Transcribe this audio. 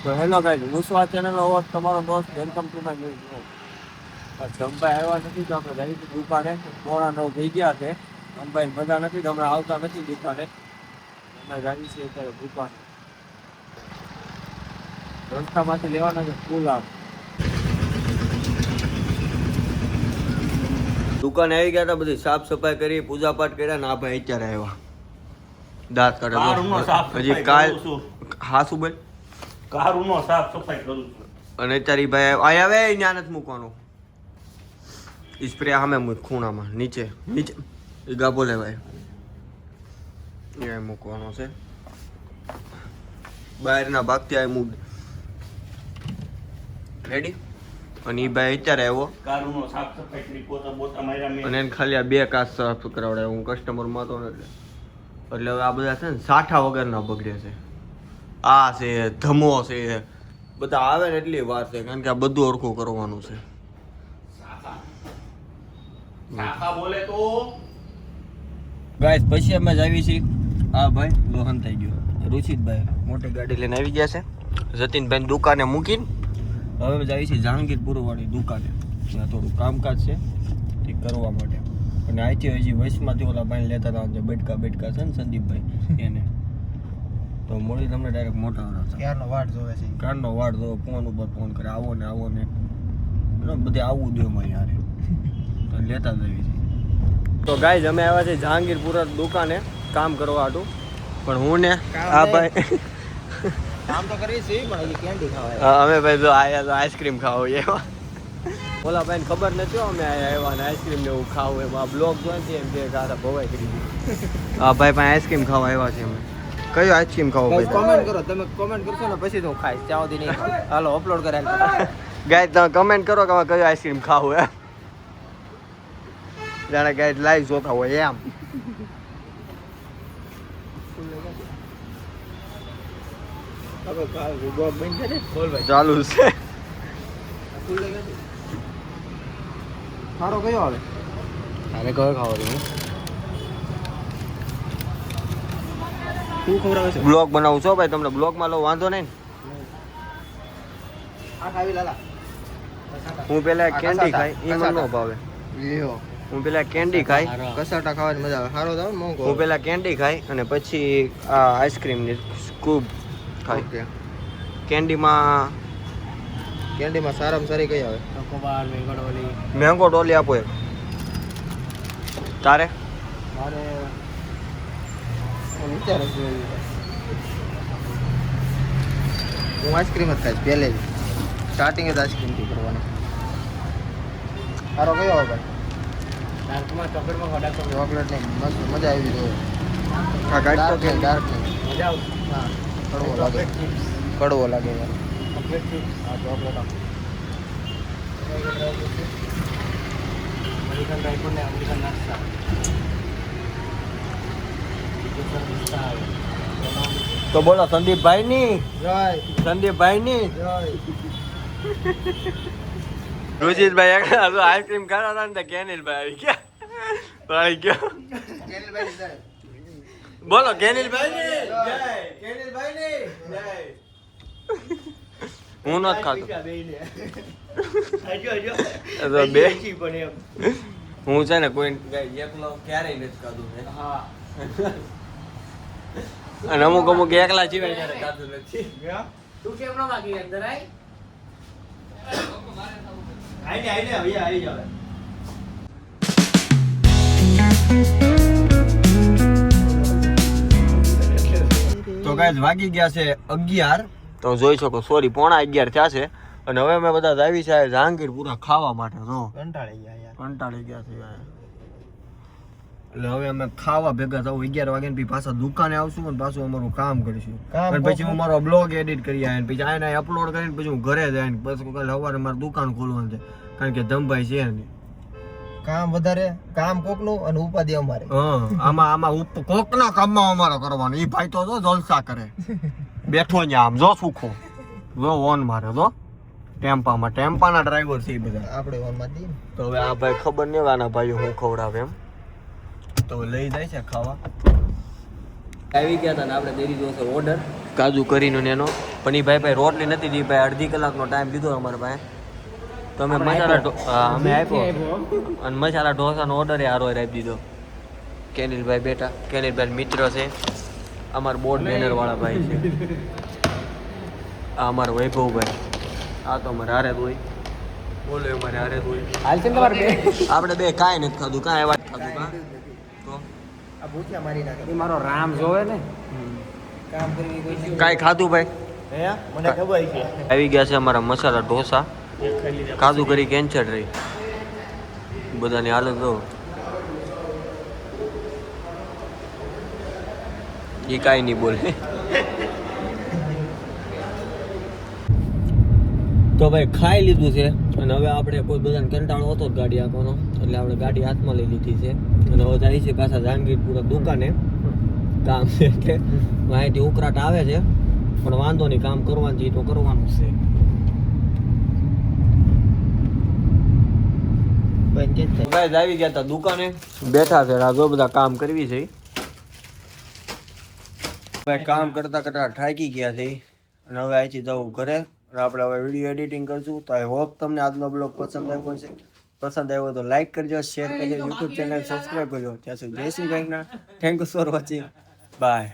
તો hello guys, મુસવા channel over તમારો દોસ્ત welcome to my new blog. જમભાઈ આવ્યા નથી તો આપણે જઈશું દુકાને. 9:30 થઈ ગયા છે. જમભાઈ મજા નથી તો હમણાં આવતા નથી દુકાને. અમે જઈએ છીએ અત્યારે દુકાને. રસ્તામાંથી લેવાના છે પુલાવ. દુકાને આવી ગયા હતા, બધી સાફ સફાઈ કરી, પૂજા પાઠ કર્યા ને આ ભાઈ અત્યારે આવ્યા દાંત કાઢે. હજી કાલ હા શું ભાઈ કારુનો સાફ સફાઈ કરું છું. અને અત્યારે ભાઈ આ આવે ત્યાં નથી મૂકવાનું. સ્પ્રે સામે મૂક ખૂણામાં નીચે નીચે એ ગાભો લે ભાઈ એ મૂકવાનો છે. બહારના ભાગથી આ મૂક રેડી. અને એ ભાઈ અત્યારે આવ્યો કારુનો સાફ સફાઈ કરી, પોતા બોતા માર્યા મેં. અને એને ખાલી આ 2 કાચ સાફ કરાવડાય. હું કસ્ટમરમાં હતો ને એટલે હવે આ બધા છે ને સાઠા વગરના બગડે છે. આ છે ધમો છે બધા આવે ને એટલી વાર છે, કારણ કે આ બધું હરખું કરવાનું છે. શાખા બોલે તો ગાઈસ પછી અમે જ આવી છીએ. હા ભાઈ લોહન થઈ ગયો. રુચિતભાઈ મોટી ગાડી લઈને આવી ગયા છે. જતીનભાઈ દુકાને મૂકીને હવે અમે જઈએ છીએ જહાંગીરપુર વાળી દુકાને. ત્યાં થોડું કામકાજ છે તે કરવા માટે. અને અહીંથી હજી વૈશમાંથી ઓલા ભાઈ લેતા હતા જે બેટકા છે ને સંદીપભાઈ એને તો મળી તમને ડાયરેક્ટ મોટા વાળા ક્યારનો વાટ જોવે છે. કારનો વાડ જો ફોન ઉપર ફોન કરે આવો ને બધે આવવું દો અમારી યારે તો લેતા જ આવી છે. તો ગાઈઝ અમે આવ્યા છે જહાંગીરપુર દુકાને કામ કરવા હાટું. પણ હું ને આ ભાઈ કામ તો કરી છે પણ હજી કેન્ડી ખાવાય. અમે ભાઈ જો આયા તો આઈસ્ક્રીમ ખાવા એવા ઓલા ભાઈને ખબર નથી અમે આવ્યા ને આઈસ્ક્રીમ ને એવું ખાવું એમ. આ બ્લોગ જોઈ એમ કે ગારા ભવાઈ કરી દીધી. હા ભાઈ પણ આઈસ્ક્રીમ ખાવા આવ્યા છે અમે. કયો આઈસ્ક્રીમ ખાવો ભાઈ? કોમેન્ટ કરો, તમે કોમેન્ટ કરશો ને પછી તો હું ખાઈશ. ત્યાં સુધી નહીં ખાવ. હાલો અપલોડ કરાય. ગાય તમે કમેન્ટ કરો કે કયો આઈસ્ક્રીમ ખાવું એમ. જાણે ગાય લાઈવ જોતા હોય એમ. ચાલુ છે. સારો કયો આવે? અરે કયો ખાવો તમે? તું ખવડાવે છે? બ્લોગ બનાવું છો ભાઈ, તમને બ્લોગમાં લો વાંધો નહીં. આ ખાવી લાલા. હું પેલા કેન્ડી ખાઈ એ મને ન ભાવે. લ્યો હું પેલા કેન્ડી ખાઈ કસાટા ખાવાની મજા આવે. સારો દાવ મોંઘો. હું પેલા કેન્ડી ખાઈ અને પછી આ આઈસ્ક્રીમની સ્કૂપ ખાઈ. ઓકે. કેન્ડીમાં સારામાં સારી કઈ આવે? ચોકોબાર, મેંગોડોલી. મેંગો ડોલી આપો એક. તારે મારે વિચારે છે હું આઈસ્ક્રીમ જ ખાઈશ પહેલે જ. સ્ટાર્ટિંગ જ આઈસ્ક્રીમથી કરવાની. સારો કયો આવે ભાઈ? ચોકલેટ નહીં, મસ્ત મજા આવી જોઈએ. આ ગાડી તો ડાર્ક નહીં. હા કડવો લાગે યાર. હા ચોકલેટ આપો. તો બોલો સંદીપભાઈ ની જય સંદીપભાઈ ની જય. રુચિતભાઈ આઈસ્ક્રીમ ખાતા હતા ને કેનિલભાઈ આવી ગયા. બોલો કેનિલભાઈ ની જય. કેનિલભાઈ ની જય. હું નથી ખાતો બે. હું છે ને કોઈ એકલો ક્યારેય નથી ખાધું છે. અને અમુક એકલા જીવાય ત્યારે ખાધું નથી. તું કેમ ન માગી અંદર આય? તો ગાઈસ વાગી ગયા છે 11. તો જોઈ શકો સોરી 11:15 થયા છે. અને હવે અમે બધા આવી છે જહાંગીરપુરા ખાવા માટે. જો કંટાળી ગયા યાર. કંટાળી ગયા છે એટલે હવે અમે ખાવા ભેગા થવું 11 વાગે ને પાછા દુકાને આવશું અને પાછું અમારું કામ કરીશું. અને પછી હું મારો બ્લોગ એડિટ કરી આવ્યો પછી આને અપલોડ કરીને પછી હું ઘરે જઈને પછી કાલે સવારે મારે દુકાન ખોલવાનું છે, કારણ કે ધમભાઈ છે નહીં. કામ વધારે, કામ કોકનું અને ઉપાધિ અમારે. આમાં કોકના કામમાં અમારે કરવાનું. એ ભાઈ તો જો જલસા કરે બેઠો ને આમ જો સુખો જો ઓન મારે જો ટેમ્પાના ડ્રાઈવર છે એ બધા. આપણે ઓનમાં દઈએ ને. તો હવે આ ભાઈ ખબર નહીં આના ભાઈ હું ખવડાવે એમ. તો લઈ જાય છે ખાવા. આવી ગયા હતા ને આપણે દઈ દીધો છે ઓર્ડર. કાજુ કરીને ને એનો પણ એ ભાઈ રોટલી નથી દીધી ભાઈ, અડધી કલાકનો ટાઈમ દીધો અમારા પાસે. તો અમે અમે આપ્યો અને મસાલા ઢોસાનો ઓર્ડર એ હારો આપી દીધો. કેનિલભાઈ બેટા, કેનિલભાઈ મિત્ર છે, અમારા બોર્ડ બેનર વાળા ભાઈ છે. આ અમારો વૈભવભાઈ, આ તો અમારે હારે જ હોય, બોલો અમારે હારે જ હોય. આપણે બે કાંઈ નથી ખાધું, કાંઈ વાત ખાધું કાં તો આ ભૂખ્યા મારી નાખે. એ મારો રામ જોવે ને કામ કરવી કોઈ કાંઈ ખાધું ભાઈ? હે મને ખબર છે. આવી ગયા છે અમારા મસાલા ઢોસા. કાજુ કરી કેન્સર રહી બધાની હાલત જો. એ કાંઈ નહીં બોલે. તો ભાઈ ખાઈ લીધું છે અને હવે આપણે કોઈ બધાને કંટાળો હતો જ ગાડી આપવાનો, એટલે આપણે ગાડી હાથમાં લઈ લીધી છે અને હવે જાય છે પાછા જહાંગીરપુરા દુકાને. કામ છે એટલે અહીંથી ઉકળાટ આવે છે પણ વાંધો નહીં, કામ કરવાનું છે તો કરવાનું છે. ભાઈ આવી ગયા હતા દુકાને, બેઠા છે, જો બધા કામ કરવી છે. ભાઈ કામ કરતા કરતા થાકી ગયા છે અને હવે અહીંથી જવું ઘરે. આપણે હવે વિડીયો એડિટિંગ કરશું. તો આઈ હોપ તમને આજનો બ્લોગ પસંદ આવ્યો છે. પસંદ આવ્યો તો લાઈક કરજો, શેર કરજો, યુટ્યુબ ચેનલ સબસ્ક્રાઈબ કરજો. ત્યાં સુધી Jai Shri Krishna. Thank you for watching. By.